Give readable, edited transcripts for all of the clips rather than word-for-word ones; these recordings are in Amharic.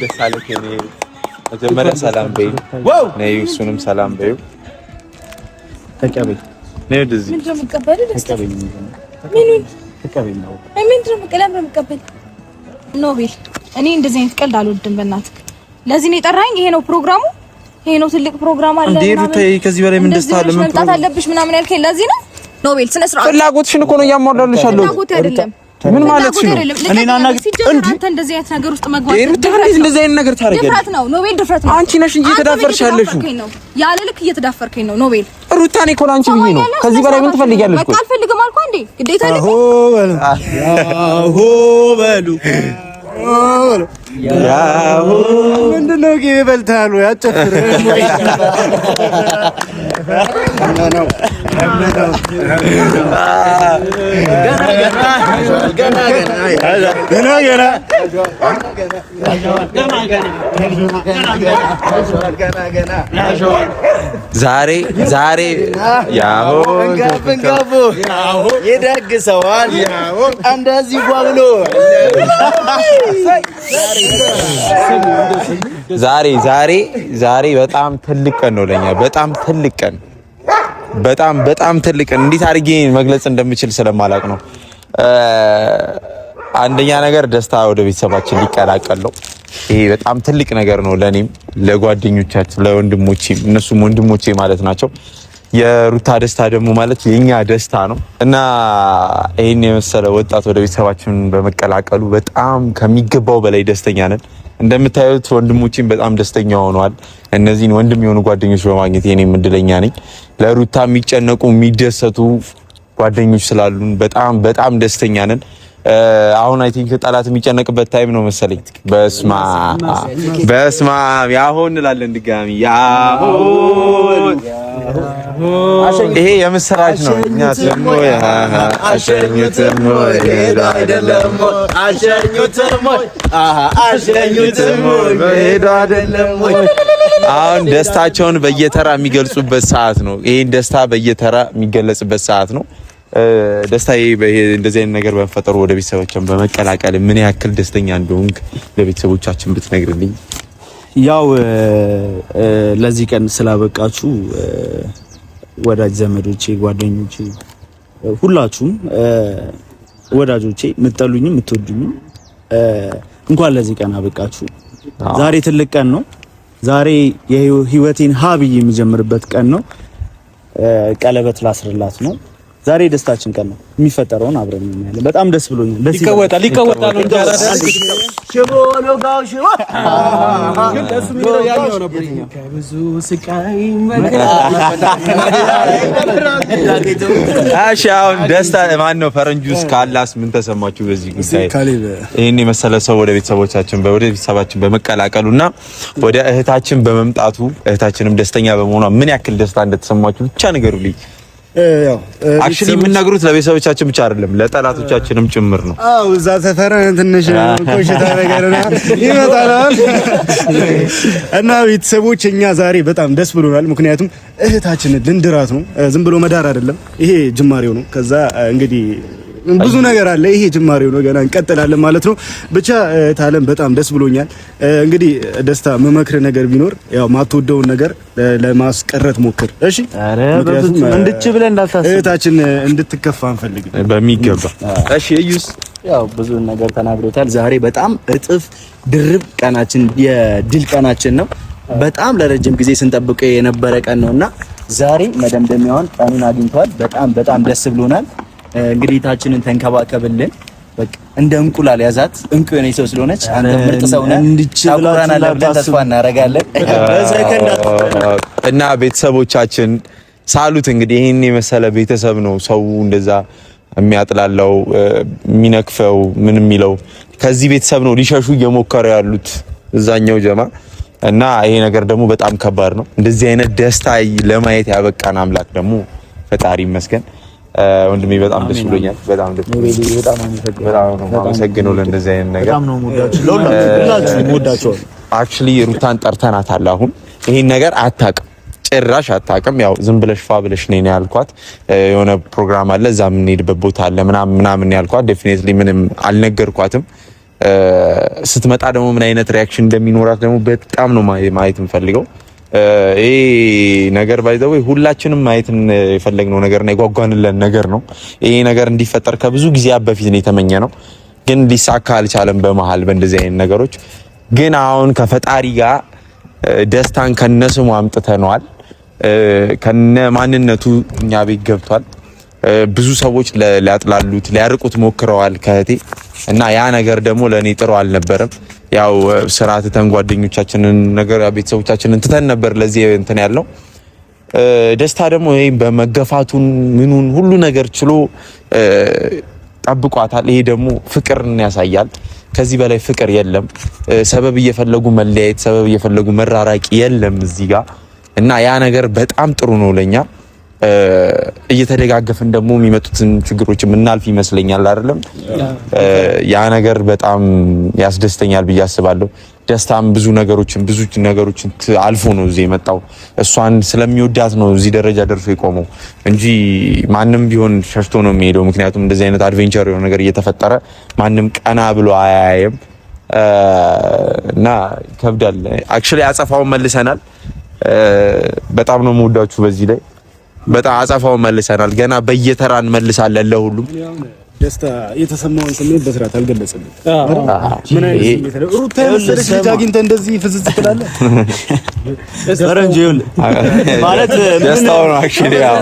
ደስ አለህ የኔ መጀመሪያ ሰላም በይ ነይ እሱንም ሰላም በይው ተቀበይ ነይ ወደዚህ ምንድነው የምትቀበለው ተቀበይ ምኑን ተቀበይ ነው ምንድነው የምትቀበል ኖቤል እኔ እንደዚህ አይነት ቀልድ አልወድም በእናትህ ለዚህ ነው የጠራኸኝ ይሄ ነው ፕሮግራሙ ይሄ ነው ትልቅ ፕሮግራም አለ እንዴ ሩታዬ ከዚህ በላይ ምን ደስታ አለ መምጣት አለብሽ ምናምን ያልከኝ ለዚህ ነው ኖቤል ስነ ስርዓት ፍላጎትሽን እኮ ነው እያሟላልሽ ያለው ፍላጎት አይደለም ምን ማለት ነው እኔና አንተ እንደዚህ አይነት ነገር ውስጥ መግባት እንደዚህ አይነት ነገር ታረጋለሽ ድፍረት ነው ኖቤል ድፍረት ነው አንቺ ነሽ እንጂ ተዳፈርሽ ያለሽው ያለ ልክ እየተዳፈርከኝ ነው ኖቤል ሩታኔ እኮ አንቺ ብዬ ነው ከዚህ በላይ ምን ትፈልጊያለሽ በቃ አልፈልግም አልኩ እንዴ ግዴታ አይደለም ያሆ በሉ ያሆ ምንድነው ይበልታሉ ያጨፍር ነው ዛሬ ያሆ እንጋቡ ይደግሰዋል ያሆ እንደዚህ ጓብሎ ዛሬ በጣም ትልቅ ቀን ነው ለኛ በጣም ትልቅ ቀን በጣም ትልቅ ቀን እንዴት አድርጌ መግለጽ እንደምችል ስለማላውቅ ነው አንደኛ ነገር ደስታ ወደ ቤተሰባችን ሊቀላቀል ነው ይሄ በጣም ትልቅ ነገር ነው ለኔም ለጓደኞቻችን ለወንድሞቼ እነሱም ወንድሞቼ ማለት ናቸው የሩታ ደስታ ደግሞ ማለት የኛ ደስታ ነው እና ይሄን የመሰለ ወጣት ወደ ቤተሰባችን በመቀላቀሉ በጣም ከሚገባው በላይ ደስተኛ ነን እንደምታዩት ወንድሞቼም በጣም ደስተኛ ሆነዋል እነዚህን ወንድም የሆኑ ጓደኞች በማግኘት የኔም እድለኛ ነኝ ለሩታ የሚጨነቁ የሚደሰቱ ጓደኞች ስላሉን በጣም ደስተኛ ነን አሁን አይ ቲንክ ጠላት የሚጨነቅበት ታይም ነው መሰለኝ በስማ ያሆን እንላለን ድጋሚ ያሆን ይሄ የምስራች ነው እኛ ደግሞ አሸኙትም አይደለም አይደለም አሁን ደስታቸውን በየተራ የሚገልጹበት ሰዓት ነው ይሄን ደስታ በየተራ የሚገለጽበት ሰዓት ነው ደስታዬ እንደዚህ አይነት ነገር በመፈጠሩ ወደ ቤተሰቦቻችን በመቀላቀል ምን ያክል ደስተኛ እንደሆንክ ለቤተሰቦቻችን ብትነግርልኝ ያው ለዚህ ቀን ስላበቃችሁ ወዳጅ ዘመዶቼ ጓደኞቼ ሁላችሁም ወዳጆቼ ምትጠሉኝም ምትወዱኝም እንኳን ለዚህ ቀን አበቃችሁ ዛሬ ትልቅ ቀን ነው ዛሬ የህይወቴን ሀብዬ የሚጀምርበት ቀን ነው ቀለበት ላስርላት ነው ዛሬ ደስታችን ቀን ነው የሚፈጠረውን አብረን እናያለን በጣም ደስ ብሎኛል ደስ ይቀወጣል ነው እንጂ ሽቦ ነው ጋው ሽቦ ግን ደስ የሚለው ያኛው ነበር ከብዙ ስቃይ አሻውን ደስታ ማን ነው ፈረንጁስ ካላስ ምን ተሰማችሁ በዚህ ጉዳይ ይሄን የመሰለ ሰው ወደ ቤተሰባችን በመቀላቀሉና ወደ እህታችን በመምጣቱ እህታችንም ደስተኛ በመሆኗ ምን ያክል ደስታ እንደተሰማችሁ ብቻ ንገሩልኝ ያው አክቹሊ የምንነግሩት ለቤተሰቦቻችን ብቻ አይደለም ለጠላቶቻችንም ጭምር ነው አው እዛ ሰፈር ትንሽ ቆሽታ ነገርና ይመጣል እና ቤተሰቦች እኛ ዛሬ በጣም ደስ ብሎናል ምክንያቱም እህታችንን ልንድራት ነው ዝም ብሎ መዳር አይደለም ይሄ ጅማሬው ነው ከዛ እንግዲህ ብዙ ነገር አለ ይሄ ጅማሬው ነው ገና እንቀጥላለን ማለት ነው ብቻ ታለም በጣም ደስ ብሎኛል እንግዲህ ደስታ መመክር ነገር ቢኖር ያው ማትወደውን ነገር ለማስቀረት ሞክር እሺ እንድች ብለ እንዳታስብ እህታችን እንድትከፋ አንፈልግም በሚገባ እሺ እዩስ ያው ብዙ ነገር ተናግሮታል ዛሬ በጣም እጥፍ ድርብ ቀናችን የድል ቀናችን ነው በጣም ለረጅም ጊዜ ስንጠብቀው የነበረ ቀን ነውና ዛሬ መደምደሚያውን ቀኑን አግኝቷል በጣም ደስ ብሎናል እንግዲህ ታችንን ተንከባከብልን በቃ እንደ እንቁላል ያዛት እንቁ የኔ ሰው ስለሆነች አንተ ምርጥ ሰው ነህ ታቆራናለህ ብለን ተስፋ እናደርጋለን እና ቤተሰቦቻችን ሳሉት እንግዲህ ይሄን የመሰለ ቤተሰብ ነው ሰው እንደዛ የሚያጥላለው የሚነክፈው ምን የሚለው ከዚህ ቤተሰብ ነው ሊሸሹ እየሞከሩ ያሉት እዛኛው ጀማ እና ይሄ ነገር ደግሞ በጣም ከባድ ነው እንደዚህ አይነት ደስታ ለማየት ያበቃን አምላክ ደግሞ ፈጣሪ ይመስገን ወንድሜ በጣም ደስ ብሎኛል በጣም አመሰግናለሁ ለእንደዚህ አይነት ነገር በጣም ነው ሙዳችሁ አክቹሊ ሩታን ጠርተናታል አሁን ይሄን ነገር አታውቅም በጭራሽ አታውቅም። ያው ዝም ብለሽ ፋ ብለሽ ነኝ ያልኳት። የሆነ ፕሮግራም አለ እዛ የምንሄድበት ቦታ አለ ምናምን ያልኳት። ዴፊኒትሊ ምንም አልነገርኳትም። ስትመጣ ደግሞ ምን አይነት ሪያክሽን እንደሚኖራት ደግሞ በጣም ነው ማየት የምፈልገው። ይሄ ነገር ባይዘው ሁላችንም ማየት የፈለግነው ነገርና የጓጓንለን ነገር ነው። ይሄ ነገር እንዲፈጠር ከብዙ ጊዜ በፊት ነው የተመኘ ነው፣ ግን ሊሳካ አልቻለም። በመሃል በእንደዚህ አይነት ነገሮች ግን አሁን ከፈጣሪ ጋር ደስታን ከነስሙ አምጥተነዋል። ከነ ማንነቱ እኛ ቤት ገብቷል። ብዙ ሰዎች ሊያጥላሉት ሊያርቁት ሞክረዋል ከእህቴ እና ያ ነገር ደግሞ ለኔ ጥሩ አልነበረም። ያው ስራ ትተን ጓደኞቻችንን ነገር ቤተሰቦቻችንን ትተን ነበር ለዚህ እንትን ያለው። ደስታ ደግሞ ይሄ በመገፋቱን ምኑን ሁሉ ነገር ችሎ ጠብቋታል። ይሄ ደግሞ ፍቅርን ያሳያል። ከዚህ በላይ ፍቅር የለም። ሰበብ እየፈለጉ መለያየት፣ ሰበብ እየፈለጉ መራራቂ የለም እዚህ ጋር እና ያ ነገር በጣም ጥሩ ነው ለኛ። እየተደጋገፍን ደግሞ የሚመጡትን ችግሮች የምናልፍ ይመስለኛል አይደለም። ያ ነገር በጣም ያስደስተኛል ብዬ አስባለሁ። ደስታም ብዙ ነገሮችን አልፎ ነው እዚህ የመጣው። እሷን ስለሚወዳት ነው እዚህ ደረጃ ደርሶ የቆመው እንጂ ማንም ቢሆን ሸሽቶ ነው የሚሄደው። ምክንያቱም እንደዚህ አይነት አድቬንቸር የሆነ ነገር እየተፈጠረ ማንም ቀና ብሎ አያየም እና ይከብዳል። አክቹሊ አጸፋውን መልሰናል። በጣም ነው የምወዳችሁ በዚህ ላይ በጣም አጸፋውን መልሰናል። ገና በየተራ እንመልሳለን ለሁሉም። ደስታ የተሰማውን ስሜት በስርዓት አልገለጸልኝ። ምን አይነት ስሜት ነው? ሩታ የመሰለች ልጅ አግኝተህ እንደዚህ ፍዝዝ ትላለህ? ፈረንጅ ይኸውልህ ማለት ደስታው ነው አክቹሊ። ያው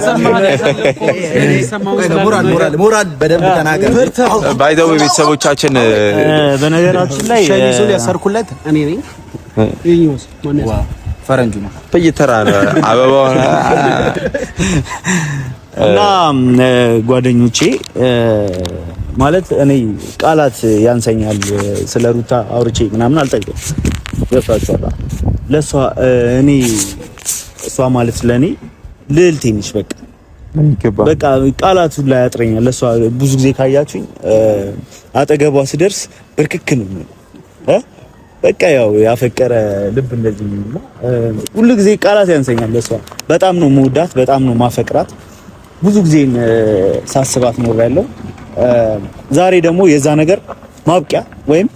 ሞራል በደንብ ተናገር። ባይ ዘ ዌይ ቤተሰቦቻችን በነገራችን ላይ ሸሚዙ ያሰርኩለት እኔ ነኝ። ይኸውስ ማነው ፈረንጁ ነው። በየተራ ነው አበባው እና ጓደኞቼ ማለት እኔ ቃላት ያንሰኛል ስለ ሩታ አውርቼ ምናምን አልጠይቅም። ገፋችኋል። ለሷ እኔ እሷ ማለት ለኔ ልዕልቴ ነች። በቃ ቃላቱ ላይ ያጥረኛል። ለሷ ብዙ ጊዜ ካያችሁኝ አጠገቧ ስደርስ ብርክክ ነው በቃ ያው ያፈቀረ ልብ እንደዚህ ነው። ሁሉ ጊዜ ቃላት ያንሰኛል ለሷ። በጣም ነው መውዳት፣ በጣም ነው ማፈቅራት። ብዙ ጊዜ ሳስባት ኖሬያለሁ። ዛሬ ደግሞ የዛ ነገር ማብቂያ ወይም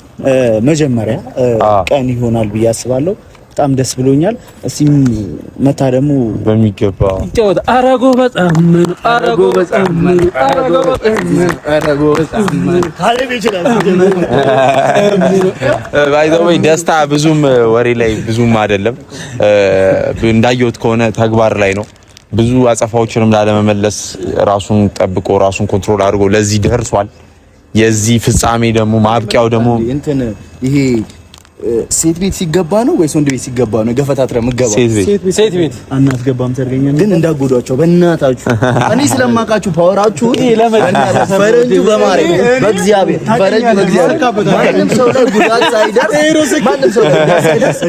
መጀመሪያ ቀን ይሆናል ብዬ አስባለሁ። በጣም ደስ ብሎኛል። እስቲ መታ ደግሞ በሚገባ ይጫወት። አረጎ በጣም ካለ ይችላል። ባይ ዘ ዌይ ደስታ ብዙም ወሬ ላይ ብዙም አይደለም። እንዳየሁት ከሆነ ተግባር ላይ ነው። ብዙ አጸፋዎችንም ላለመመለስ ራሱን ጠብቆ ራሱን ኮንትሮል አድርጎ ለዚህ ደርሷል። የዚህ ፍጻሜ ደግሞ ማብቂያው ደግሞ እንትን ይሄ ሴት ቤት ሲገባ ነው ወይስ ወንድ ቤት ሲገባ ነው? ገፈታትረ ምገባ ሴት ቤት አናስገባም። ሰርገኛል ግን እንዳጎዷቸው በእናታችሁ እኔ ስለማውቃችሁ ፓወራችሁ ፈረንጁ በማረኝ በእግዚአብሔር ፈረንጁ በእግዚአብሔር ማንም ሰው ላይ ጉዳት ሳይደርስ ማንም ሰው ላይ ጉዳት ሳይደርስ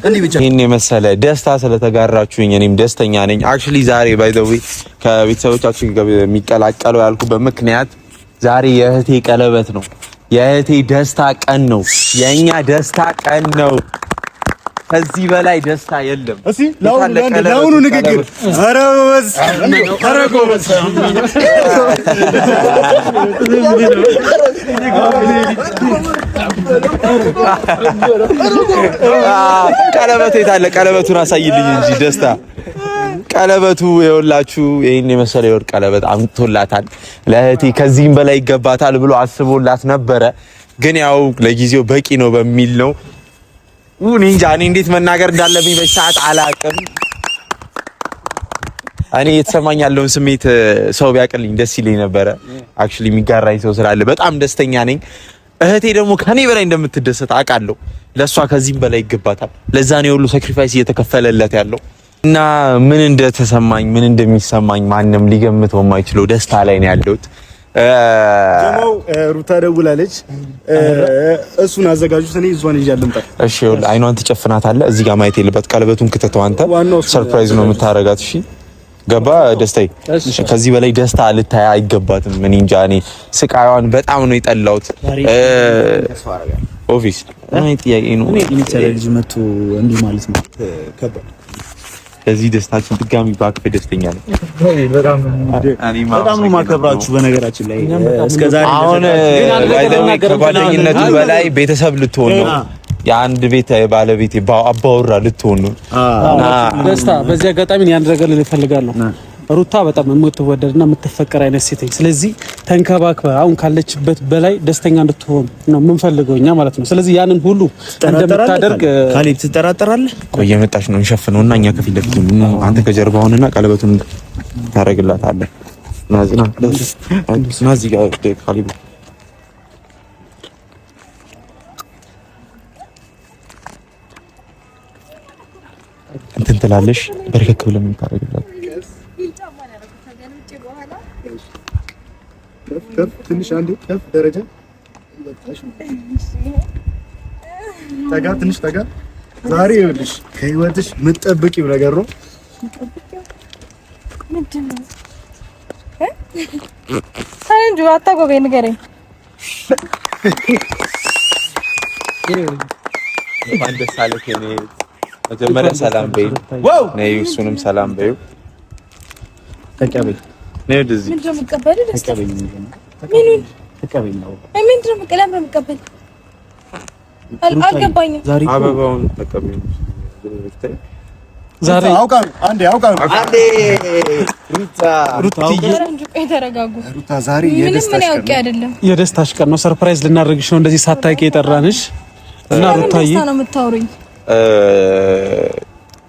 እንዲህ ብቻ ይሄን የመሰለ ደስታ ስለተጋራችሁኝ እኔም ደስተኛ ነኝ። አክቹሊ ዛሬ ባይ ዘ ዌይ ከቤተሰቦቻችን ጋር የሚቀላቀለው ያልኩበት ምክንያት ዛሬ የእህቴ ቀለበት ነው። የእህቴ ደስታ ቀን ነው። የኛ ደስታ ቀን ነው። ከዚህ በላይ ደስታ የለም። እሺ ለአሁኑ ንግግር ኧረ ጎበዝ ቀለበቱ የታለ? ቀለበቱን አሳይልኝ እንጂ ደስታ ቀለበቱ የወላችሁ ይሄን የመሰለ የወርቅ ቀለበት አምጥቶላታል ለእህቴ። ከዚህም በላይ ይገባታል ብሎ አስቦላት ነበረ፣ ግን ያው ለጊዜው በቂ ነው በሚል ነው። እንጃ እኔ እንዴት መናገር እንዳለብኝ በሰዓት አላቅም። እኔ የተሰማኝ ያለውን ስሜት ሰው ቢያቅልኝ ደስ ይለኝ ነበረ። አክቹሊ የሚጋራኝ ሰው ስላለ በጣም ደስተኛ ነኝ። እህቴ ደግሞ ከኔ በላይ እንደምትደሰት አውቃለሁ። ለሷ ከዚህም በላይ ይገባታል። ለዛ ነው ሁሉ ሳክሪፋይስ እየተከፈለለት ያለው እና ምን እንደተሰማኝ ምን እንደሚሰማኝ ማንም ሊገምተው የማይችለው ደስታ ላይ ነው ያለሁት። ጀማው ሩታ ደውላለች። እሱን አዘጋጁት። እኔ እሷን ይዣለሁ። እሺ ይኸውልህ አይኗን ትጨፍናታለህ። እዚህ ጋር ማየት የለበት ቀለበቱን ክተተው አንተ ሰርፕራይዝ ነው የምታረጋት። እሺ ገባ ደስታዬ። ከዚህ በላይ ደስታ ልታይ አይገባትም። ምን እንጃ እኔ ስቃዩን በጣም ነው የጠላሁት። ኦፊስ እኔ ጥያቄ ነው እኔ ልጅ መጥቶ እንዲህ ማለት ነው ከባድ ለዚህ ደስታችን ድጋሚ ባክፈ ደስተኛ ነኝ። በጣም ነው ማከብራችሁ። በነገራችን ላይ እስከዛሬ አሁን ከጓደኝነቱ በላይ ቤተሰብ ልትሆን ነው። የአንድ ቤት ባለቤት አባወራ ልትሆን ነው። ደስታ በዚህ አጋጣሚ ያን ነገር ልፈልጋለሁ። ሩታ በጣም የምትወደድና የምትፈቀር አይነት ሴት። ስለዚህ ተንከባክበ አሁን ካለችበት በላይ ደስተኛ እንድትሆን ነው የምንፈልገው እኛ ማለት ነው። ስለዚህ ያንን ሁሉ እንደምታደርግ ካሌብ ትጠራጠራለህ? ቆይ እየመጣች ነው እንሸፍነውና እኛ ከፊት ለፊት አንተ ከጀርባ ሆነና ቀለበቱን ታረግላታለህ። ናዝና ናዚ ጋር ካሌብ እንትን ትላለሽ። በርከክ ብለን ታረግላት ትንሽ አንዴ ከፍ ደረጃ ጠጋ ትንሽ ጠጋ። ዛሬ ይኸውልሽ ከህይወትሽ የምትጠብቂው ነገር ነው። ምንድን ነው? ሳይንጁ አታጎበኝ ንገረኝ። አንተ ሳለከ ነው መጀመሪያ ሰላም በይ። ነይ እሱንም ሰላም በይው። ተቀበል ነይ ወደዚህ ምንድን ነው የምትቀበለው? ተቀበል ምኑን ተቀበል ነው ምንድን ነው የምትቀበለው? አልገባኝም። አበባውን ተቀበል። ዛሬ አውቃለሁ አንዴ ተረጋጉ። ሩታ ዛሬ የደስታሽ ቀን ነው። አይደለም የደስታሽ ቀን ነው። ሰርፕራይዝ ልናደርግሽ ነው እንደዚህ ሳታውቂ የጠራንሽ እና ሩታዬ ነው የምታወሩኝ።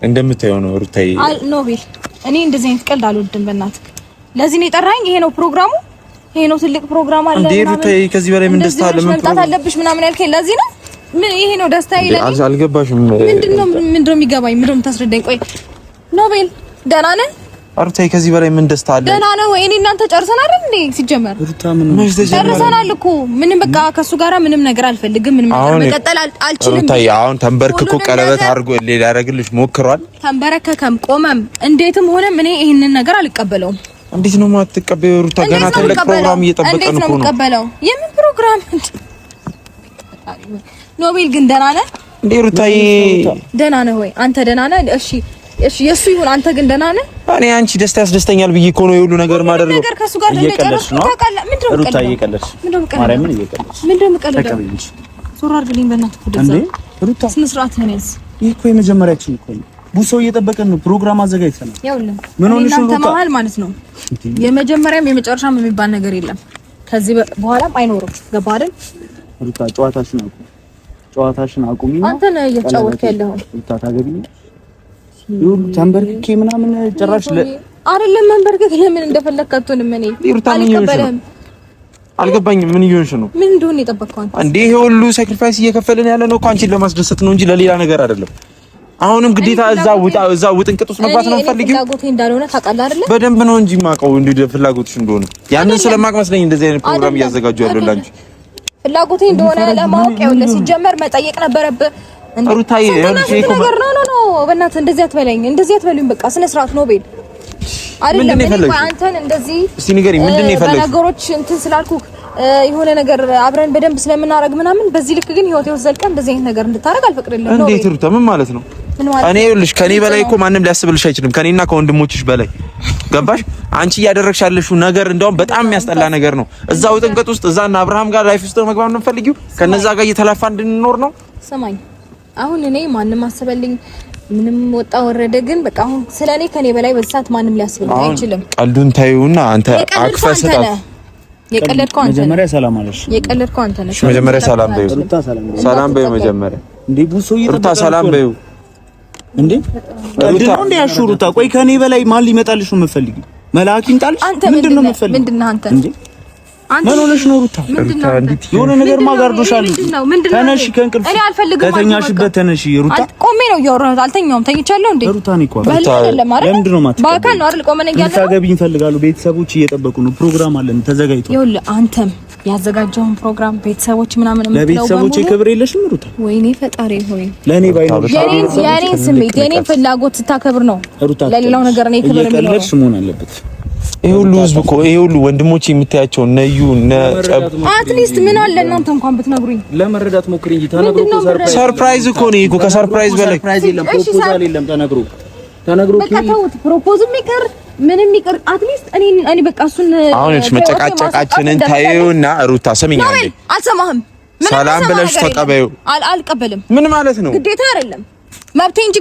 እንደምታየው ነው ሩታዬ። ኖቤል እኔ እንደዚህ አይነት ቀልድ አልወድም። በእናትህ ለዚህ ነው የጠራኝ። ይሄ ነው ፕሮግራሙ። ይሄ ነው ትልቅ ፕሮግራም አለ። እንዴ ሩታዬ ከዚህ በላይ ምን ደስታ አለ? ምን መምጣት አለብሽ ምናምን ያልከኝ ለዚህ ነው። ምን ይሄ ነው ደስታ ይለኝ። አልገባሽም? ምንድነው የሚገባኝ? ምንድነው የምታስረዳኝ? ቆይ ኖቤል ደህና ነህ? ሩታዬ ከዚህ በላይ ምን ደስታ አለ? ደህና ነህ ወይ? እኔ እናንተ ጨርሰናል እንዴ? ሲጀመር ጨርሰናል እኮ ምንም በቃ ከሱ ጋራ ምንም ነገር አልፈልግም። ምንም ነገር መቀጠል አልችልም። ሩታዬ አሁን ተንበርክኮ ቀለበት አድርጎ ሊያደርግልሽ ሞክሯል። ተንበረከከም ቆመም እንዴትም ሆነም እኔ ይሄንን ነገር አልቀበለውም። እንዴት ነው የማትቀበለው? ሩታ ገና ትልቅ ፕሮግራም እየጠበቀን እኮ ነው። የምን ፕሮግራም? ኖቤል ግን ደህና ነህ እንዴ? ሩታዬ ደህና ነህ ወይ? አንተ ደህና ነህ? እሺ የሱ ይሁን። አንተ ግን ደህና ነህ? እኔ አንቺ ደስታ ያስደስተኛል ብዬ እኮ ነው የሁሉ ነገር ማደርገው። ነገር ከሱ ጋር እንደጨረስኩ ታውቃለህ። ምንድነው ሩታ እየቀለድሽ? ማርያምን እየቀለድሽ? ምንድነው የምቀልደው? ዞር አድርግልኝ በእናትህ። ወደዛ እንዴ ሩታ ስነ ስርዓትህን ያዝ። ይሄ እኮ የመጀመሪያችን እኮ ነው። ብዙ ሰው እየጠበቀን ነው። ፕሮግራም አዘጋጅተናል። ያውልህ ምን ሆነሽ ነው ሩታ? ማለት ነው የመጀመሪያም የመጨረሻም የሚባል ነገር የለም። ከዚህ በኋላም አይኖርም። ገባህ አይደል? ሩታ ጨዋታሽን አቁሚ። አንተ ነህ እየተጫወትክ ያለኸው። ሩታ ታገቢኝ ይሁን ተንበርክኬ ምናምን ጭራሽ አይደለም መንበርከክ። ለምን እንደፈለክ አትሆንም? እኔ አልቀበልህም። አልገባኝም። ምን እየሆንሽ ነው? ምን እንደሆነ የጠበቅከው አንተ እንዴ? ይሄ ሁሉ ሳክሪፋይስ እየከፈልን ያለ ነው እኮ አንቺን ለማስደሰት ነው እንጂ ለሌላ ነገር አይደለም። አሁንም ግዴታ እዛ ውጥንቅጥ ውስጥ መግባት ነው ፈልጊው። ፍላጎቴ እንዳልሆነ ታውቃለህ አይደል? በደንብ ነው እንጂ ማውቀው እንዴ ፍላጎትሽ እንደሆነ ያንን ስለማቅ መስለኝ እንደዚህ አይነት ፕሮግራም እያዘጋጁ ያለው ላንቺ ፍላጎቴ እንደሆነ ለማወቅ ያውልህ ሲጀመር መጠየቅ ነበረብህ። ሩታዬ ነገር ነው በእናትህ እንደዚህ አትበለኝ፣ እንደዚህ አትበሉኝ። በቃ ስነ ስርዓት ኖቤል አይደለም። እኔ አንተን እንደዚህ እስቲ ንገሪኝ፣ ምንድን ነው የፈለግሽ? ነገሮች እንትን ስላልኩ የሆነ ነገር አብረን በደንብ ስለምናረግ ምናምን በዚህ ልክ ግን ህይወት ይወዘልቀን እንደዚህ አይነት ነገር እንድታረግ አልፈቅድልህም። ነው እንዴት ሩታ? ምን ማለት ነው? እኔ ይኸውልሽ ከኔ በላይ እኮ ማንም ሊያስብልሽ አይችልም፣ ከኔና ከወንድሞችሽ በላይ ገባሽ? አንቺ እያደረግሽ ያለሽው ነገር እንደውም በጣም የሚያስጠላ ነገር ነው። እዛው ጥንቀት ውስጥ እዛና አብርሃም ጋር ላይፍ ውስጥ መግባት ነው የምትፈልጊው? ከነዛ ጋር እየተላፋ እንድንኖር ነው? ሰማኝ፣ አሁን እኔ ማንም አሰበልኝ ምንም ወጣ ወረደ፣ ግን በቃ አሁን ስለኔ ከኔ በላይ በዛት ማንም ሊያስብልኝ አይችልም። ቀልዱን ታዩና አንተ አክፈስታት የቀለድከው አንተ ነህ። መጀመሪያ ሰላም አለሽ። የቀለድከው አንተ ነህ። መጀመሪያ ሰላም በይው። ሰላም በይው መጀመሪያ። እንዴ ቡሶ ሩታ ሰላም በይው። እንዴ እንዴ ያሹሩታ ቆይ ከኔ በላይ ማን ሊመጣልሽ ነው የምትፈልጊው? መልአክ ይምጣልሽ? ምንድነው የምትፈልጊው? ምንድነው አንተ? እንዴ ምን ሆነሽ ነው ሩታ? የሆነ ነገር ማጋርዶሻል። ተነሺ ከእንቅልፍ ከተኛሽበት ተነሺ ሩታ። ቆሜ ነው እያወራሁት፣ አልተኛውም። ተኝቻለሁ እንዴ? ሩታ ነው እኮ ለምንድን ነው የማትቀበለው? በአካል ነው አይደል? ቆመን እያለ ታገቢኝ እፈልጋለሁ። ቤተሰቦች እየጠበቁ ነው። ፕሮግራም አለን ተዘጋጅቷል። ይኸውልህ አንተም ያዘጋጀውን ፕሮግራም ቤተሰቦች ምናምን የምትለው ለቤተሰቦች ክብር የለሽም ሩታ? ወይኔ ፈጣሪ ሆይ ለኔ ባይኖርሽ የኔን ስሜት የኔን ፍላጎት ስታከብር ነው ለሌላው ነገር እኔ ክብር የሚኖረው። እየቀለድሽ መሆን አለበት። ይሄ ሁሉ ህዝብ እኮ ይሄ ሁሉ ወንድሞች የምታያቸው ነዩ አትሊስት ምን አለ እናንተ እንኳን ብትነግሩኝ ለመረዳት ሞክሪ እንጂ ተነግሮ ሰርፕራይዝ እኮ ነው እኮ ከሰርፕራይዝ በላይ ሰርፕራይዝ የለም። ፕሮፖዛል የለም ተነግሮ ተነግሮ በቃ ተውት። ፕሮፖዝም ይቅር ምንም ይቅር አትሊስት እኔ በቃ እሱን አሁን እሺ መጨቃጨቃችንን ታዩና ሩታ ሰሚኛለሽ። አልሰማህም። ሰላም ብለሽ ተቀበዩ። አልቀበልም። ምን ማለት ነው? ግዴታ አይደለም መብቴ እንጂ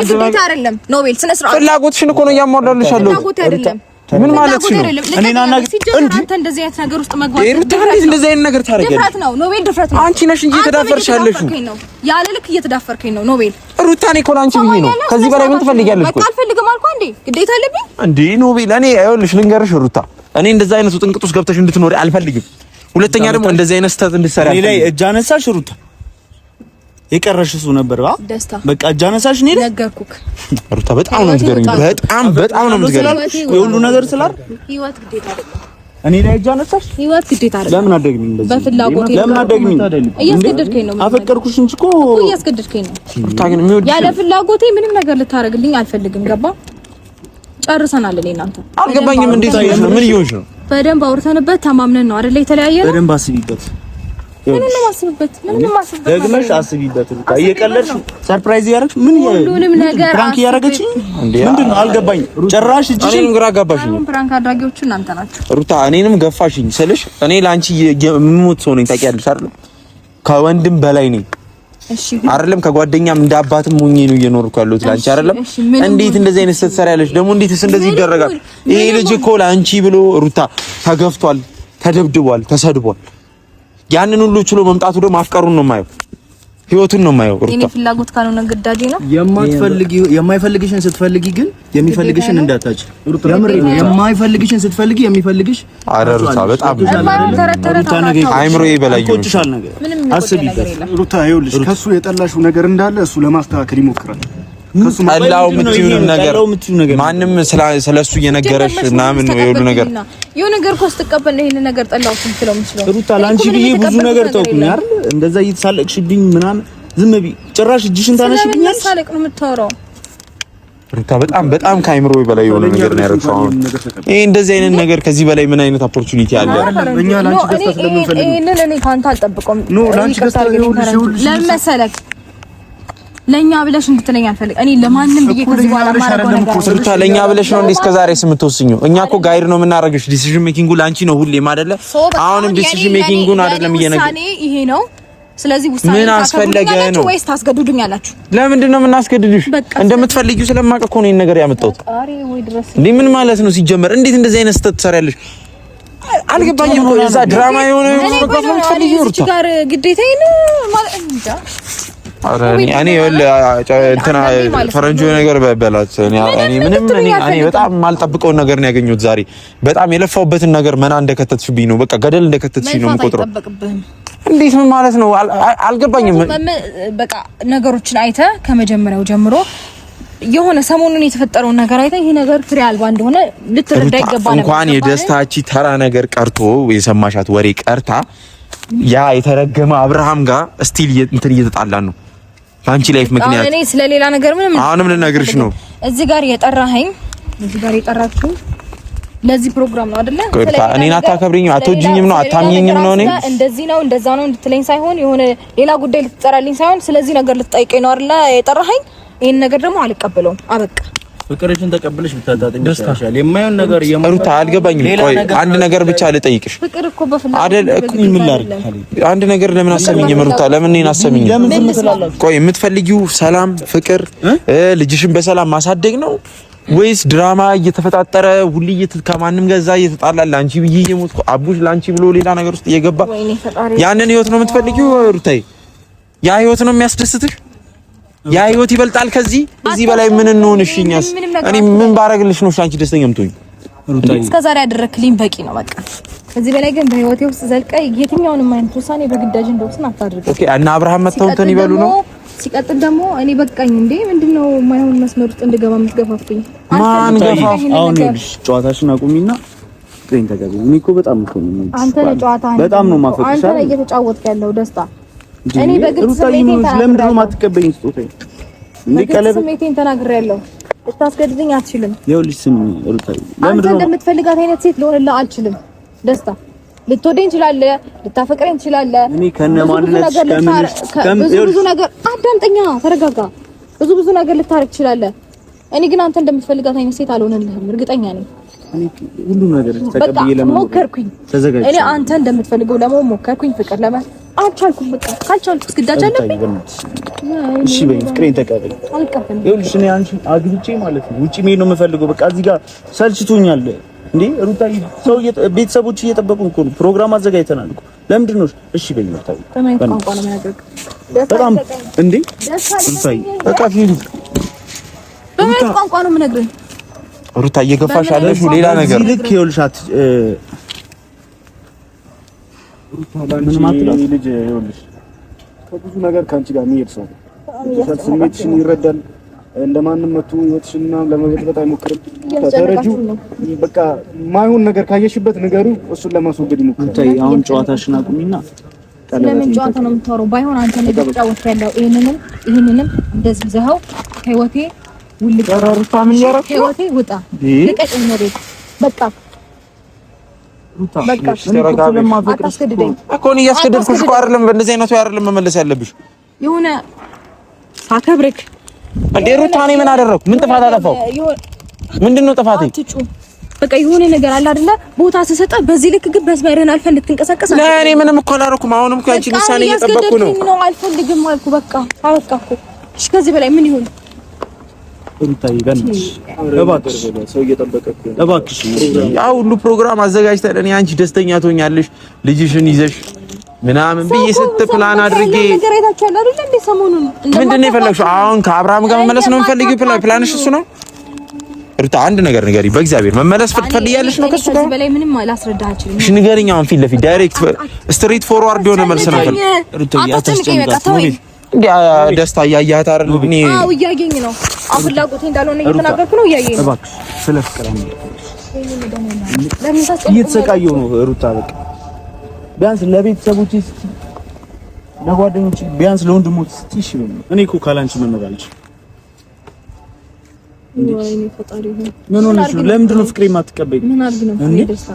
ግዴታ አይደለም። ኖቤል ስነ ስርዓት ፍላጎትሽን እኮ ነው እያሟላልሽ ያለው። ፍላጎት አይደለም። ምን ማለት ነው? እኔና አንተ እንደዚህ አይነት ነገር ውስጥ መግባት እንደዚህ አይነት ነገር ታደርጊያለሽ? ድፍረት ነው ኖቤል፣ ድፍረት ነው። አንቺ ነሽ እንጂ እየተዳፈርሽ ያለሽው። ያለ ልክ እየተዳፈርከኝ ነው ኖቤል። ሩታኔ እኮ አንቺ ብዬሽ ነው። ከዚህ በላይ ምን ትፈልጊያለሽ? በቃ አልፈልግም አልኩ እንዴ። ግዴታ አለብኝ እንዴ ኖቤል? እኔ ይኸውልሽ ልንገርሽ ሩታ፣ እኔ እንደዚህ አይነት ጥንቅጥ ውስጥ ገብተሽ እንድትኖሪ አልፈልግም። ሁለተኛ ደግሞ እንደዚህ አይነት ስህተት እንድትሰሪ እኔ ላይ እጅ አነሳሽ ሩታ። የቀረሽ እሱ ነበር ደስታ። በቃ እጅ አነሳሽ። እኔ ነገርኩክ ሩታ፣ በጣም ነው የምትገርሚው። በጣም ነው የምትገርሚው። የሁሉ ነገር ስላር ህይወት ግዴታ አይደለም። እኔ ላይ እጅ አነሳሽ። ህይወት ግዴታ አይደለም። ለምን አደግሚኝ? እንደዚህ በፍላጎት ለምን አደግሚኝ? እያስገደድከኝ ነው። አፈቀርኩሽ እንጂ እኮ እያስገደድከኝ ነው። ሩታ ግን የሚወድሽ ያለ ፍላጎቴ ምንም ነገር ልታረግልኝ አልፈልግም። ገባ? ጨርሰናል። እኔ እናንተ አልገባኝም። እንዴት ነው? ምን እየሆንሽ ነው? በደንብ አውርተንበት ተማምነን ነው አይደል የተለያየነው? በደንብ አስቢበት። ምንም ማስብበት ደግመሽ አስቢበት። ሩታ እየቀለድሽ ሰርፕራይዝ ያደረግሽ ምን ሁሉንም ነገር ፕራንክ ያደረገችኝ ምንድን ነው? አልገባኝም ጭራሽ። እኔንም ግራ አጋባሽኝ። ፕራንክ አድራጊዎቹ እናንተ ናችሁ ሩታ። እኔንም ገፋሽኝ ስልሽ እኔ ላንቺ የምሞት ሰው ነኝ ታውቂያለሽ አይደል? ከወንድም በላይ ነኝ። እሺ አይደለም ከጓደኛም እንደ አባትም ሆኜ ነው እየኖርኩ ያለሁት ላንቺ አይደለም። እንዴት እንደዚህ አይነት ስትሰሪያለሽ ደግሞ? እንዴትስ እንደዚህ ይደረጋል? ይሄ ልጅ እኮ ላንቺ ብሎ ሩታ ተገፍቷል፣ ተደብድቧል፣ ተሰድቧል። ያንን ሁሉ ችሎ መምጣቱ ደግሞ አፍቀሩን ነው የማየው፣ ህይወቱን ነው የማየው። ሩታ እኔ ፍላጎት ካልሆነ ግዳጄ ነው። የማይፈልግሽን ስትፈልጊ ግን የሚፈልግሽን እንዳታጭ። የምሬ ነው። የማይፈልግሽን ስትፈልጊ የሚፈልግሽ ሩታ በጣም አይምሮዬ በላይ ይቆጭሻል ነገር አስቢበት ሩታ። ይኸውልሽ ከሱ የጠላሽው ነገር እንዳለ እሱ ለማስተካከል ይሞክራል። ከሱ ጠላው የምትይውን ነገር ማንም ስለሱ እየነገረሽ ምናምን ነው የሁሉ ነገር የሆነ ነገር እኮ ስትቀበል ይሄን ነገር ጠላው ትለው የምችለው ሩታ። ላንቺ ብዬ ብዙ ነገር ተውኩኝ አይደል? እንደዛ እየተሳለቅሽብኝ ምናምን ዝም ብዬ ጭራሽ እጅሽን ታነሽብኛል። ሳለቅ ነው የምታወራው ሩታ። በጣም ከአይምሮ በላይ የሆነ ነገር ነው ያደረገው። አሁን ይሄ እንደዚህ አይነት ነገር ከዚህ በላይ ምን አይነት ኦፖርቹኒቲ አለ? እኛ ላንቺ ደስታ ስለምንፈልግ ይሄንን እኔ ካንተ አልጠብቀውም። ላንቺ ደስታ ለምን መሰለክ ለኛ ብለሽ እንድትለኝ አልፈልግ። እኔ ለማንም ብዬ ከዚህ በኋላ ማረጋው ነገር ሩታ፣ ለኛ ብለሽ ነው እንዴ እስከዛሬ የምትወስኚው? እኛ እኮ ጋይድ ነው የምናረግሽ። ዲሲዥን ሜኪንጉ ላንቺ ነው ሁሌም አይደለ? አሁንም ዲሲዥን ሜኪንጉን አይደለም እየነገርኩሽ። ይሄ ነው። ስለዚህ ውሳኔ ምን አስፈለገ ነው ወይስ ታስገድዱኛላችሁ? ለምንድን ነው የምናስገድድሽ? እንደምትፈልጊው ስለማውቅ እኮ ነው ይሄን ነገር ያመጣሁት። እንዴ ምን ማለት ነው ሲጀመር? እንዴት እንደዚህ አይነት ስህተት ትሰሪያለሽ? አልገባኝም። እዛ ድራማ የሆነ ነገር ነው የምትፈልጊው ሩታ? ጋር ግዴታዬን ማለት እንጃ። እኔ እንትና ፈረንጆ ነገር በበላት እኔ በጣም የማልጠብቀውን ነገር ነው ያገኘሁት ዛሬ። በጣም የለፋውበትን ነገር መና እንደከተትሽብኝ ነው። በቃ ገደል እንደከተትሽኝ ነው የምቆጥረው። እንዴት ምን ማለት ነው? አልገባኝም። በቃ ነገሮችን አይተህ ከመጀመሪያው ጀምሮ የሆነ ሰሞኑን የተፈጠረውን ነገር አይተህ ይሄ ነገር ፍሬ አልባ እንደሆነ ልትረዳ ይገባል። እንኳን የደስታቺ ተራ ነገር ቀርቶ የሰማሻት ወሬ ቀርታ ያ የተረገመ አብርሃም ጋር ስቲል እንትን እየተጣላን ነው በአንቺ ላይፍ ምክንያት። እኔ ስለሌላ ነገር አሁንም ልነግርሽ ነው። እዚህ ጋር የጠራችሁ ለዚህ ፕሮግራም ነው አይደለ? እኔን አታከብሪኝም፣ አትወጂኝም ነው፣ አታምኚኝም ነው። እኔ እንደዚህ ነው እንደዛ ነው እንድትለኝ ሳይሆን የሆነ ሌላ ጉዳይ ልትጠራልኝ ሳይሆን ስለዚህ ነገር ልትጠይቀኝ ነው አይደለ የጠራኸኝ። ይሄን ነገር ደግሞ አልቀበለውም። አበቃ። ፍቅርሽን ተቀበለሽ ብታጣጥኝ ይሻላል። የማይሆን ነገር ሩታ አልገባኝም። ቆይ አንድ ነገር ብቻ ልጠይቅሽ ፍቅር እኮ በፍላጎት አይደል? ምን ላድርግ? አንድ ነገር ለምን አሰሚኝም ሩታ? ለምን እኔን አሰሚኝም? ቆይ የምትፈልጊው ሰላም፣ ፍቅር፣ ልጅሽን በሰላም ማሳደግ ነው ወይስ ድራማ እየተፈጣጠረ ሁሌ ከማንም ገዛ እየተጣላል ላንቺ ብዬ እየሞትኩ አቡሽ ላንቺ ብሎ ሌላ ነገር ውስጥ እየገባ ያንን ህይወት ነው የምትፈልጊው ሩታዬ? ያ ህይወት ነው የሚያስደስትሽ? ያ ህይወት ይበልጣል ከዚህ? እዚህ በላይ ምን እንሆንሽ? እኛስ እኔ ምን ባረግልሽ ነው አንቺ ደስተኛ የምትሆኝ? እስከዛሬ ያደረክልኝ በቂ ነው በቃ። ከዚህ በላይ ግን በህይወቴ ውስጥ ዘልቀ የትኛውንም አይነት ውሳኔ በግዳጅ እንደወስን አታድርግ። ኦኬ። እና አብርሃም መተው እንትን ይበሉ ነው። ሲቀጥል ደግሞ እኔ በቃኝ እንዴ ምንድነው የማይሆን መስመር ውስጥ እንድገባ የምትገፋፍኝ? ማን ገፋፍ? አሁን ይኸውልሽ ጨዋታሽን አቁሚና ትሬን ተገቢ። እኔ እኮ በጣም እኮ ነው አንተ ለጨዋታ በጣም ነው ማፈቅሽ። አንተ ላይ እየተጫወትክ ያለው ደስታ እኔ በግልጽ ስሜቴን ለምንድን ነው የማትቀበይኝ? ስጦታዬ እንዴ ቀለብ ስሜቴን ተናግሬያለሁ። ልታስገድደኝ አትችልም። ይኸውልሽ ስሚ ሩታዬ፣ አንተ እንደምትፈልጋት አይነት ሴት ልሆንልህ አልችልም። ደስታ ልትወደኝ ትችላለህ፣ ልታፈቅረኝ ትችላለህ። እኔ ከነማንነት ብዙ ነገር አዳምጠኛ፣ ተረጋጋ። ብዙ ነገር ልታረግ ትችላለህ። እኔ ግን አንተ እንደምትፈልጋት አይነት ሴት አልሆነልህም፣ እርግጠኛ ነኝ። ሁሉ ነገር ተቀብዬ ለምን ሞከርኩኝ። እኔ አንተ እንደምትፈልገው ለመሆን ሞከርኩኝ፣ ፍቅር ለማለት አልቻልኩም። በቃ ካልቻልኩ እስግዳጅ አለብኝ። እሺ በይ ፍቅሬን ተቀበል። አልቀበልም። ይኸውልሽ እኔ አንቺ አግብቼ ማለት ነው ውጪ መሄድ ነው የምፈልገው። በቃ እዚህ ጋር ሰልችቶኛል። እንዴ ሩታዬ፣ ሰው ቤተሰቦች እየጠበቁን እኮ ነው። ፕሮግራም አዘጋጅተናል እኮ። ለምንድን ነው? እሺ በይ ሩታዬ። በጣም እንዴ ሩታዬ፣ በቃ ፊልም በምን ቋንቋ ነው የምነግርህ? ሩታ እየገፋሽ ያለሽ ሌላ ነገር ልክ ይኸውልሻት ምን ማለት ልጅ ይኸውልሽ ከብዙ ነገር ካንቺ ጋር የሚሄድ ሰው ስሜትሽን ይረዳል። እንደማንም መጥቶ ህይወትሽን ለመበጥበጥ አይሞክርም። ተረጁ በቃ ማይሆን ነገር ካየሽበት ንገሪው፣ እሱን ለማስወገድ ይሞክራል። አሁን ጨዋታሽን አቁሚና ለምን ጨዋታ ነው የምታወራው? ባይሆን አንተ ነው ተጫወት ያለው። ይሄንንም እንደዚህ ዘኸው ህይወቴ ውልቅ ሩታ ምን ያረክ ህይወቴ ውጣ ልቀቀኝ ነው ቤት በቃ በቃ አታስገድደኝ እኮ ነው እያስገደድኩሽ እኮ አይደለም። በእንደዚህ አይነቱ አይደለም መመለስ ያለብሽ። የሆነ አከብርክ እንዴ ሩታ፣ እኔ ምን አደረኩ? ምን ጥፋት አጠፋው? ምንድነው ጥፋቴ? አትጩ በቃ የሆነ ነገር አለ አይደለ? ቦታ ስሰጠ በዚህ ልክ ግን በስመረን አልፈን ልትንቀሳቀስ ለእኔ ምንም እኮ አላደረኩም። አሁንም እኮ አንቺ ውሳኔ እየጠበቅኩ ነው። አልፈልግም አልኩ በቃ አበቃ እኮ። እሺ ከዚህ በላይ ምን ይሁን? ሩታዬ በእናትሽ እባክሽ፣ ሰው እየጠበቀ እኮ እባክሽ። ያው ሁሉ ፕሮግራም አዘጋጅተን እኔ አንቺ ደስተኛ ትሆኛለሽ ልጅሽን ይዘሽ ምናምን ብዬ ፕላን አድርጌ ነገር አይታችኋል አይደል? እንደ ሰሞኑን ምንድን ነው የፈለግሽው? አሁን ከአብርሃም ጋር መመለስ ነው የምፈልጊው? ፕላንሽ እሱ ነው? ሩታ አንድ ነገር ንገሪ፣ በእግዚአብሔር መመለስ ትፈልጊያለሽ ነው ከሱ ጋር? ከዚህ በላይ ምንም አላስረዳህ አልችልም። እሺ ንገሪኝ፣ አሁን ፊት ለፊት ዳይሬክት ስትሬት ፎርዋርድ የሆነ መልስ ነው ፈልግ። ሩታ ያታስጨንቃት ነው ደስታ እያያት አይደል? እኔ አው እያየኝ ነው። አሁን ፍላጎቴ እንዳልሆነ እየተናገርኩ ነው። እያየኝ ነው። እባክሽ ስለ ፍቅር እየተሰቃየሁ ነው ሩታ። በቃ ቢያንስ ለቤተሰቦቼ ለጓደኞቼ ቢያንስ ለወንድሞቼ ስትይሽ ነው። እኔ እኮ ካላንቺ መኖር አልችልም። ወይኔ ፈጣሪ ሆይ ምን ሆነሽ ነው? ለምንድን ነው ፍቅሬ የማትቀበይኝ? ምን አድርግ ነው እንዴ? ደስታ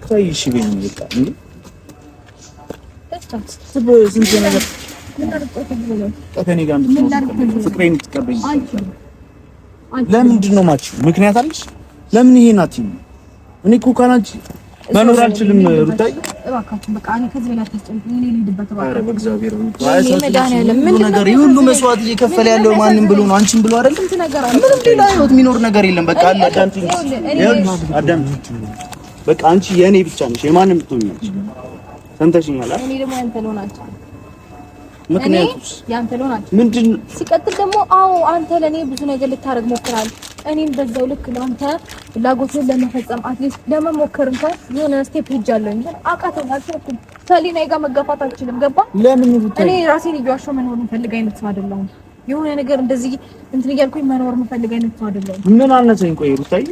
ታይሽ በኝ በቃ እንዴ ደስታ ስንት ነገር ከኔ ጋር ፍቅሬን ትቀበይኝ? ለምንድን ነው ማች ምክንያት አለሽ? ለምን ይሄን አትይም? እኔ እኮ ካላንቺ መኖር አልችልም ሩታዬ። እባካችሁ በቃ እኔ ከዚህ በላይ ታስጨንቁኝ። እኔ ልሂድበት እባክህ። ኧረ በእግዚአብሔር ምን ነገር ሁሉ መስዋዕት እየከፈለ ያለው ማንም ብሎ ነው? አንቺም ብሎ አይደለም። ምንም ሌላ ህይወት የሚኖር ነገር የለም። በቃ አዳምጪኝ፣ አዳምጪኝ። በቃ አንቺ የኔ ብቻ ነሽ፣ የማንም ትሆኛለሽ። ሰምተሽኛል አይደል? እኔ ደግሞ ያንተ ልሆናቸው ምክንያቱስ ያንተ ልሆናቸው ምንድን ነው? ሲቀጥል ደግሞ አዎ አንተ ለኔ ብዙ ነገር ልታረግ ሞክራል። እኔም በዛው ልክ ለአንተ ፍላጎትን ለመፈጸም አትሊስት ለመሞከር እንኳን የሆነ ስቴፕ ሄጃለሁ። ግን አቃተኝ፣ አልቻልኩም። ከሊናዬ ጋር መጋፋት አልችልም። ገባ? ለምን ይሉት? እኔ ራሴን እያዋሸሁ መኖር የምፈልግ አይነት ሰው አይደለሁም። የሆነ ነገር እንደዚህ እንትን እያልኩኝ መኖር የምፈልግ አይነት ሰው አይደለሁም። ምን አነሰኝ? ቆይ ሩታዬ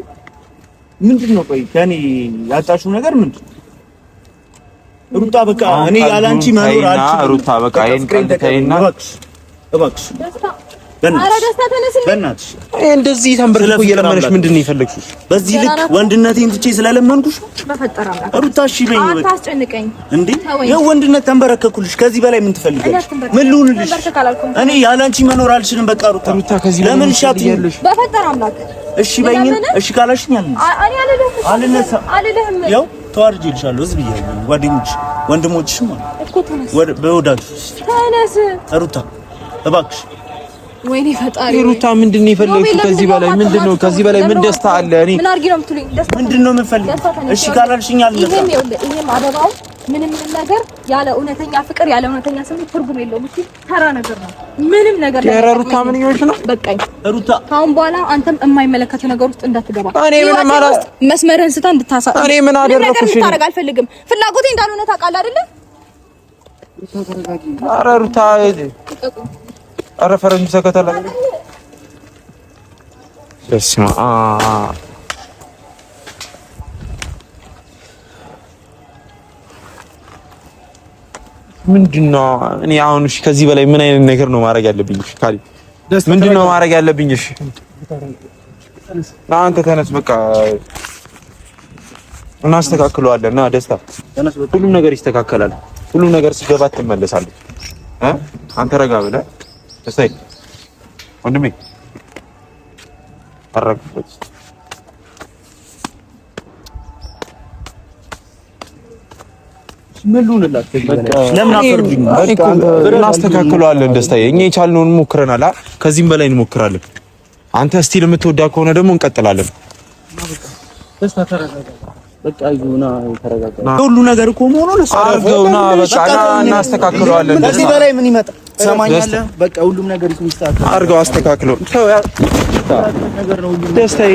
ምንድን ነው? ቆይ ከኔ ያጣሽው ነገር ምንድን ነው? ሩታ በቃ እኔ ያላንቺ መኖር አልችልም። ሩታ በቃ ይሄን ቀንተይና እባክሽ ኧረ ደስታ ተነስልኝ። በእናትሽ እንደዚህ ተንበርክኮ እየለመነሽ ምንድን ነው የፈለግሽው? በዚህ ልክ ወንድነቴን ትቼ ስለለመንኩሽ በፈጠራ ሩታ እሺ በይኝ። በቃ አታስጨንቀኝ እንዴ ይኸው ወንድነት ተንበረከኩልሽ። ከዚህ በላይ ምን ትፈልጋለሽ? ምን ልሁንልሽ? እኔ ያላንቺ መኖር አልችልም። በቃ ሩታ ከዚህ ለምን ሻትኛለሽ? በፈጠራ አምላክ እሺ በይኝ። እሺ ካላሽኝ እኔ አልልህም። ያው ተዋርጄልሻለሁ። ህዝብ ይያየኝ ጓደኞች ወንድሞችሽ ማለት እኮ ተነስ፣ በወዳጆች ተነስ ሩታ እባክሽ። ወይኔ ፈጣሪ ሩታ ምንድን ነው የፈለግሽው? ከዚህ በላይ ምንድን ነው? ከዚህ በላይ ምን ደስታ አለ? እኔ ምን አድርጊ ነው የምትሉኝ? ደስታ ምንድን ነው የምፈልገው? እሺ ካላልሽኝ አልነሳም። ይሄም አበባው ምንም ነገር ያለ እውነተኛ ፍቅር ያለ እውነተኛ ስሜት ትርጉም የለውም። እሺ ተራ ነገር ነው። ምንም ነገር ነው። ሩታ ምን ይሆንሽ ነው? በቃኝ ሩታ። ካሁን በኋላ አንተም የማይመለከት ነገር ውስጥ እንዳትገባ። እኔ ምን ማለት መስመርህን ስታ እንድታሳ እኔ ምን አደረኩሽ? ታረግ አልፈልግም። ፍላጎቴ እንዳልሆነ ታውቃለህ አይደለ? ኧረ ሩታ ኧረ ፈረንጅ ተከተለ። በስመ አብ ምንድን ነው? እኔ አሁን እሺ ከዚህ በላይ ምን አይነት ነገር ነው ማድረግ ያለብኝ? እሺ ካሊ ምንድን ነው ማድረግ ያለብኝ? እሺ አንተ ተነስ፣ በቃ እናስተካክለዋለን። እና ደስታ ሁሉም ነገር ይስተካከላል። ሁሉም ነገር ሲገባ ትመለሳለች። አንተ ረጋ ብለህ ደስታዬ ወንድሜ አረጋግጥ። ምን ልሁንላችሁ? ለምን አፈርዱኝ? እናስተካክለዋለን። ደስታዬ እኛ የቻልነውን ሞክረናል። ከዚህም በላይ እንሞክራለን። አንተ ስቲል የምትወዳ ከሆነ ደግሞ እንቀጥላለን። ደስታ ተረጋጋ። በቃ ይሁና፣ ተረጋጋ። ሁሉ ነገር እኮ ሆኖ ነው። አርገውና በቃ እናስተካክለዋለን። ከዚህ በላይ ምን ይመጣ? ሰማኛለህ? በቃ ሁሉም ነገር ይስተካከላል። አርገው አስተካክለው። ተው ያ ነገር ነው። ደስታዬ